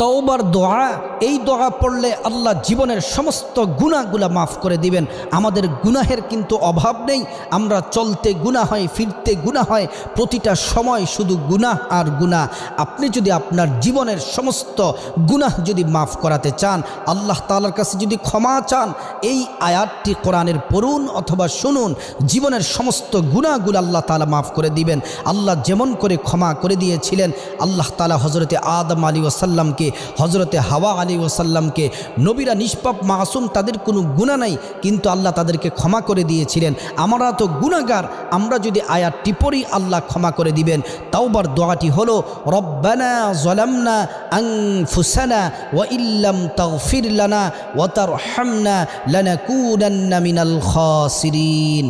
তওবার দোয়া, এই দোয়া পড়লে আল্লাহ জীবনের সমস্ত গুনাহগুলা মাফ করে দিবেন। আমাদের গুনাহের কিন্তু অভাব নেই, আমরা চলতে গুনাহ হয়, ফিরতে গুনাহ হয়, প্রতিটা সময় শুধু গুনাহ আর গুনাহ। আপনি যদি আপনার জীবনের সমস্ত গুনাহ যদি মাফ করাতে চান, আল্লাহ তাআলার কাছে যদি ক্ষমা চান, এই আয়াতটি কোরআনের পড়ুন অথবা শুনুন, জীবনের সমস্ত গুনাহগুলো আল্লাহ তাআলা মাফ করে দিবেন। আল্লাহ যেমন করে ক্ষমা করে দিয়েছিলেন, আল্লাহ তাআলা হযরতে আদম আলাইহিস সালামকে, হযরতে হাওয়া আলাইহিস সালামকে, নবীরা নিষ্পাপ মাসুম, তাদের কোনো গুনাহ নাই, কিন্তু আল্লাহ তাদেরকে ক্ষমা করে দিয়েছিলেন। আমরা তো গুনাহগার, আমরা যদি আয়াতটি পড়ি আল্লাহ ক্ষমা করে দিবেন। তাওবার দোয়াটি হলো, রব্বানা যালামনা আনফুসানা ওয়া ইল্লাম তাগফির লানা ওয়া তারহামনা লানাকুনান্না মিনাল খাসিরিন।